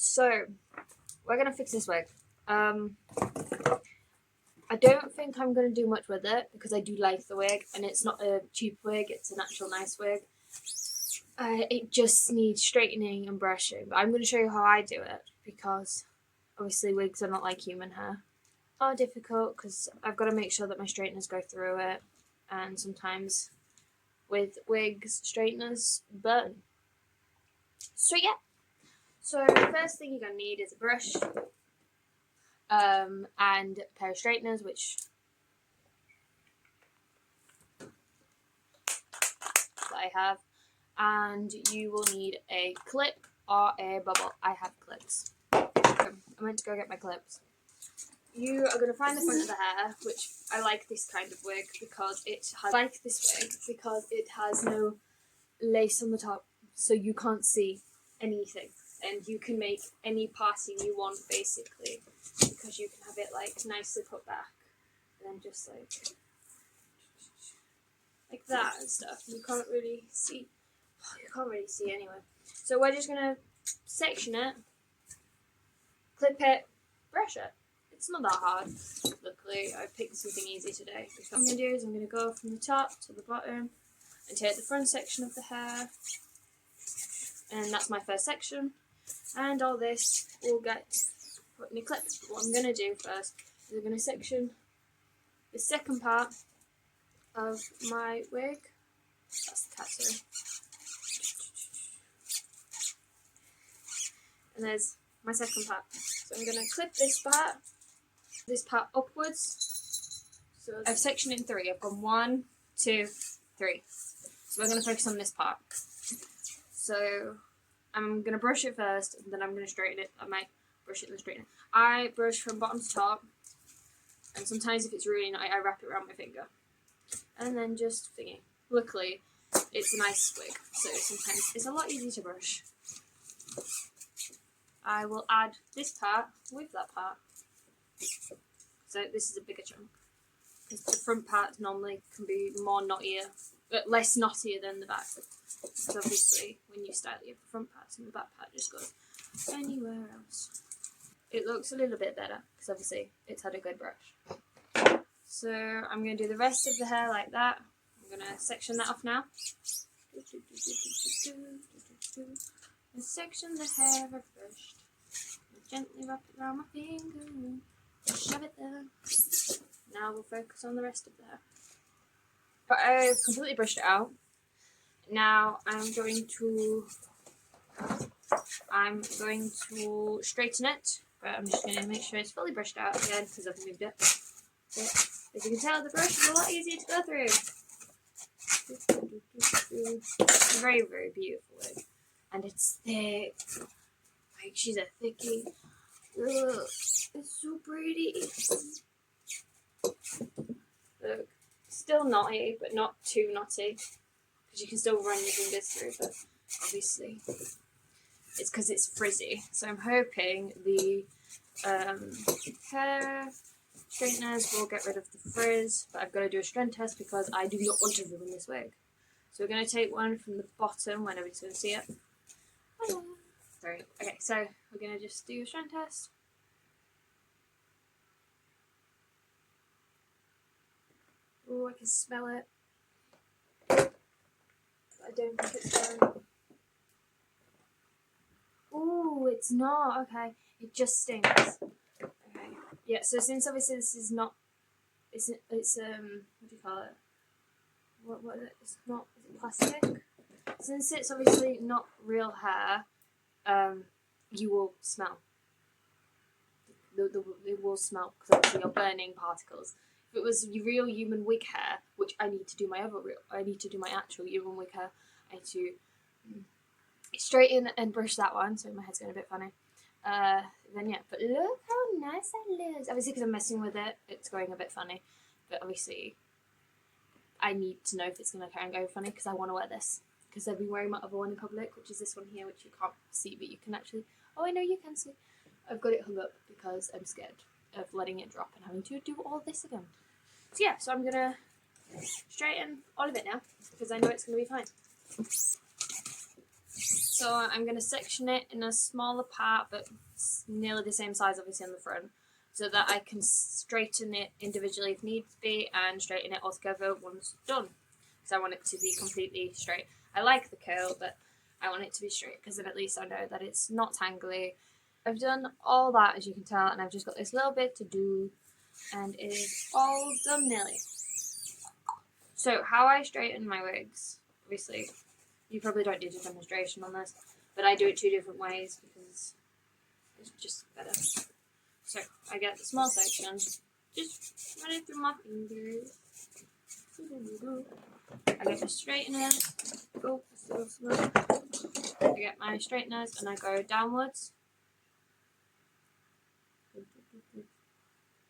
So, we're going to fix this wig. I don't think I'm going to do much with it because I do like the wig and it's not a cheap wig, it's an actual nice wig. It just needs straightening and brushing, but I'm going to show you how I do it because obviously wigs are not like human hair. Are difficult because I've got to make sure that my straighteners go through it, and sometimes with wigs, straighteners burn. So yeah. So the first thing you're going to need is a brush and a pair of straighteners, which I have, and you will need a clip or a bubble. I have clips. I went to go get my clips. You are going to find the front of the hair, which I like this kind of wig because it has no lace on the top, so you can't see anything, and you can make any parting you want basically because you can have it like nicely put back and then just like that and stuff. You can't really see. You can't really see anyway. So we're just gonna section it, clip it, brush it. It's not that hard. Luckily, I picked something easy today. What I'm gonna do is I'm gonna go from the top to the bottom and take the front section of the hair, and that's my first section. And all this will get put in a clip. What I'm gonna do first is I'm gonna section the second part of my wig. That's the cat, sorry. And there's my second part. So I'm gonna clip this part upwards. So I've sectioned in three. I've gone 1, 2, 3. So we're gonna focus on this part. So I'm gonna brush it first, and then I'm gonna straighten it. I might brush it and then straighten it. I brush from bottom to top, and sometimes if it's really nice, I wrap it around my finger, and then just thingy. Luckily, it's a nice wig, so sometimes it's a lot easier to brush. I will add this part with that part. So this is a bigger chunk. Because the front part normally can be more knottier, but less knottier than the back. So obviously, when you style it, you have the front part and the back part just goes anywhere else. It looks a little bit better because obviously it's had a good brush. So I'm going to do the rest of the hair like that. I'm going to section that off now. And section the hair I've brushed. Gently wrap it around my finger. Shove it there. Now we'll focus on the rest of the hair. But I've completely brushed it out. Now I'm going to straighten it, but I'm just going to make sure it's fully brushed out again because I've moved it. So, as you can tell, the brush is a lot easier to go through. It's a very, very beautiful wig. And it's thick. Like, she's a thickie. Ugh, it's so pretty. Look, still knotty, but not too knotty. Because you can still run your fingers through, but obviously it's because it's frizzy. So I'm hoping the hair straighteners will get rid of the frizz, but I've got to do a strength test because I do not want to ruin this wig. So we're going to take one from the bottom where nobody's going to see it. Sorry. Okay, so we're going to just do a strength test. Oh, I can smell it. I don't think it's going. Oh, it's not. Okay, it just stinks. Okay. Yeah, so since obviously this is not, it's what do you call it? What is it? It's not, is it plastic? Since it's obviously not real hair, you will smell. It will smell because obviously you're burning particles. If it was real human wig hair, which I need to do my actual human wig hair, I need to straighten and brush that one, so my head's going a bit funny. Then yeah, but look how nice that looks. Obviously, because I'm messing with it, it's going a bit funny. But obviously, I need to know if it's going to carry on going funny because I want to wear this. Because I've been wearing my other one in public, which is this one here, which you can't see, but you can actually. Oh, I know you can see. I've got it hung up because I'm scared of letting it drop and having to do all this again. So yeah, so I'm gonna straighten all of it now because I know it's gonna be fine. So I'm going to section it in a smaller part, but it's nearly the same size obviously on the front, so that I can straighten it individually if needs be and straighten it all together once done. So I want it to be completely straight. I like the curl, but I want it to be straight because then at least I know that it's not tangly. I've done all that, as you can tell, and I've just got this little bit to do, and it is all done nearly. So how I straighten my wigs, obviously, you probably don't need a demonstration on this, but I do it 2 different ways because it's just better. So I get the small section, just run it through my fingers. I get my straighteners. Oh, so slow. I get my straighteners and I go downwards.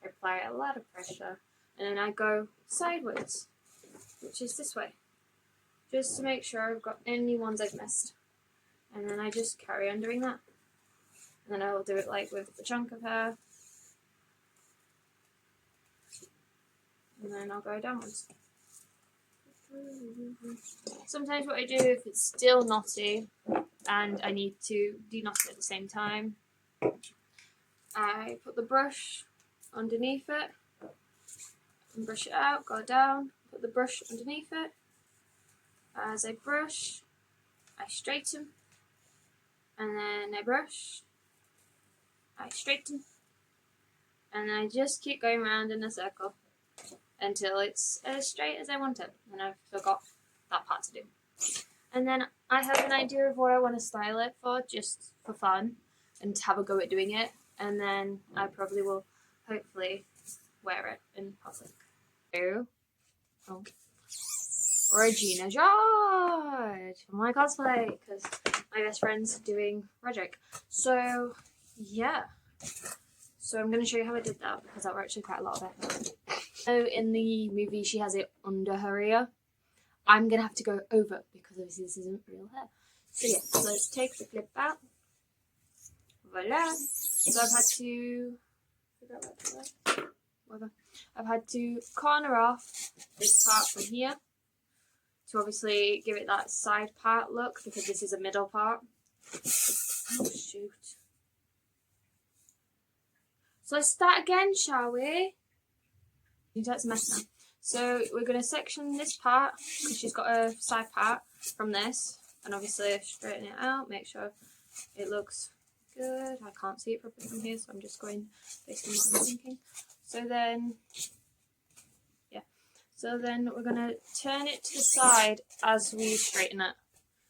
I apply a lot of pressure, and then I go sideways, which is this way, just to make sure I've got any ones I've missed. And then I just carry on doing that. And then I'll do it like with the chunk of hair. And then I'll go downwards. Sometimes what I do, if it's still knotty and I need to de-knot it at the same time, I put the brush underneath it and brush it out, go down, put the brush underneath it. As I brush, I straighten, and then I brush, I straighten, and I just keep going around in a circle until it's as straight as I want it, and I've forgot that part to do. And then I have an idea of what I want to style it for, just for fun, and to have a go at doing it, and then I probably will hopefully wear it in public. Oh. Regina George for my cosplay, because my best friend's doing Roderick. So yeah, so I'm going to show you how I did that, because that were actually quite a lot of it. So in the movie she has it under her ear. I'm going to have to go over, because obviously this isn't real hair. So yeah, so let's take the clip out. Voila. So I've had to I've had to corner off this part from here to obviously give it that side part look, because this is a middle part. Oh shoot. So let's start again, shall we? That's a mess now. So we're going to section this part, because she's got a side part from this, and obviously straighten it out, make sure it looks good. I can't see it properly from here, so I'm just going based on what I'm thinking. So then, yeah. So then we're going to turn it to the side as we straighten it.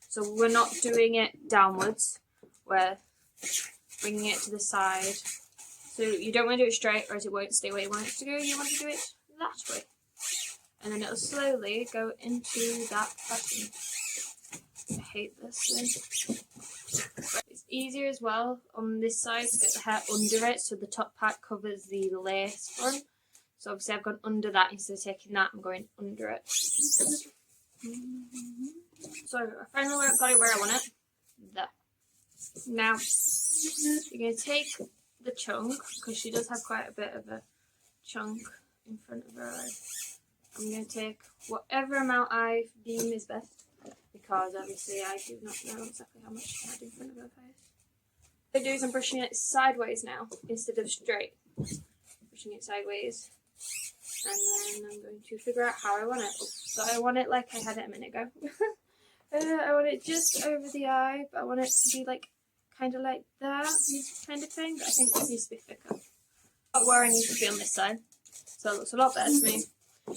So we're not doing it downwards, we're bringing it to the side. So you don't want to do it straight, or else it won't stay where you want it to go. You want to do it that way. And then it'll slowly go into that pattern. I hate this thing. But it's easier as well on this side to get the hair under it, so the top part covers the lace front. So obviously I've gone under that instead of taking that, I'm going under it. So I finally got it where I want it. There. Now, you're going to take the chunk, because she does have quite a bit of a chunk in front of her eye. I'm going to take whatever amount I deem is best, because obviously I do not know exactly how much I had in front of her face. What I do is I'm brushing it sideways now instead of straight. Brushing it sideways, and then I'm going to figure out how I want it. So I want it like I had it a minute ago. I want it just over the eye, but I want it to be like kind of like that kind of thing. But I think this needs to be thicker. Not where I need to be on this side, so it looks a lot better to me.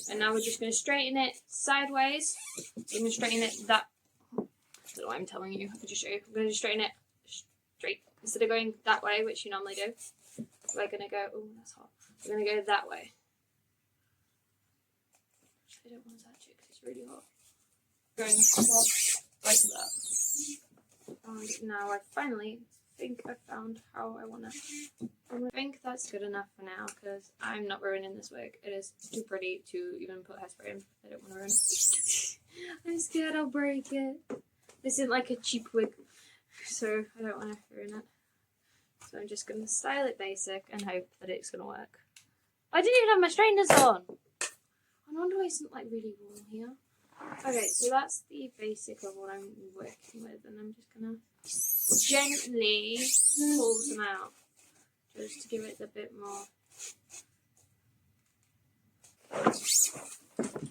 And now we're just going to straighten it sideways. So I'm going to straighten it that. I don't know why I'm telling you. I can just show you. I'm going to straighten it straight instead of going that way, which you normally do. We're going to go. Oh, that's hot. We're going to go that way. I don't want to touch it because it's really hot. Going like that. And now I finally think I found how I want it. I think that's good enough for now, because I'm not ruining this wig. It is too pretty to even put hairspray in. I don't want to ruin it. I'm scared I'll break it. This isn't like a cheap wig, so I don't want to ruin it. So I'm just going to style it basic and hope that it's going to work. I didn't even have my straighteners on. I wonder why it isn't like really warm here. Okay, so that's the basic of what I'm working with, and I'm just gonna gently pull them out just to give it a bit more.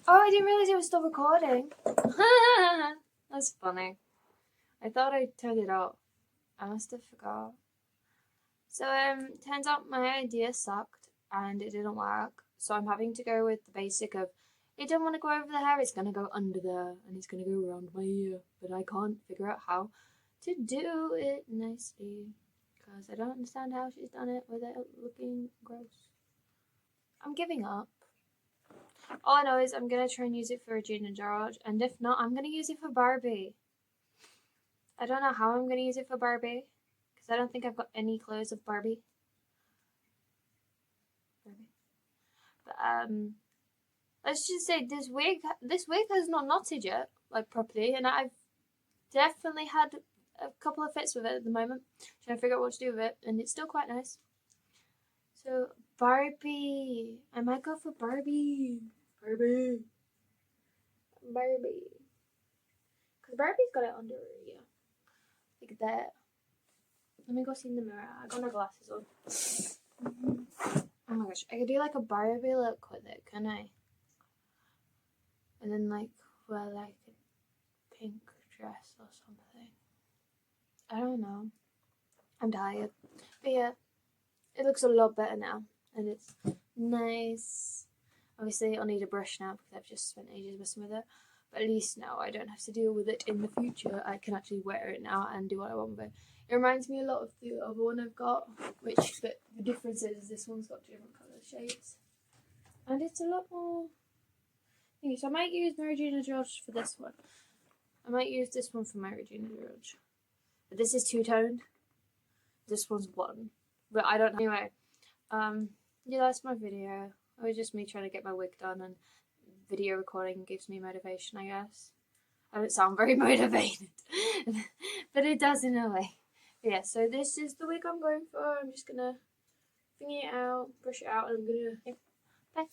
Oh, I didn't realize it was still recording. That's funny. I thought I turned it off. I must have forgot. So turns out my idea sucked and it didn't work. So I'm having to go with the basic of it don't want to go over the hair, it's gonna go under there and it's gonna go around my ear. But I can't figure out how to do it nicely because I don't understand how she's done it without looking gross. I'm giving up. All I know is I'm gonna try and use it for Regina George, and if not, I'm gonna use it for Barbie. I don't know how I'm gonna use it for Barbie because I don't think I've got any clothes of Barbie. But let's just say this wig has not knotted yet, like properly, and I've definitely had a couple of fits with it at the moment, trying to figure out what to do with it, and it's still quite nice. So Barbie, I might go for Barbie. Barbie. Because Barbie's got it under her ear. Like that. Let me go see in the mirror. I got my glasses on. Oh my gosh. I could do like a Barbie look with it, can I? And then like wear like a pink dress or something. I don't know. I'm tired. But yeah. It looks a lot better now. And it's nice. Obviously, I'll need a brush now because I've just spent ages messing with it. But at least now I don't have to deal with it in the future. I can actually wear it now and do what I want with it. It reminds me a lot of the other one I've got, but the difference is this one's got different colour shades. And it's a lot more thingy. So I might use my Regina George for this one. I might use this one for my Regina George. But this is two-toned. This one's one. But I don't know. Anyway, yeah, that's my video. It was just me trying to get my wig done, and video recording gives me motivation, I guess. I don't sound very motivated, but it does in a way. But yeah, so this is the wig I'm going for. I'm just gonna thingy it out, brush it out, and I'm gonna... Yeah, bye.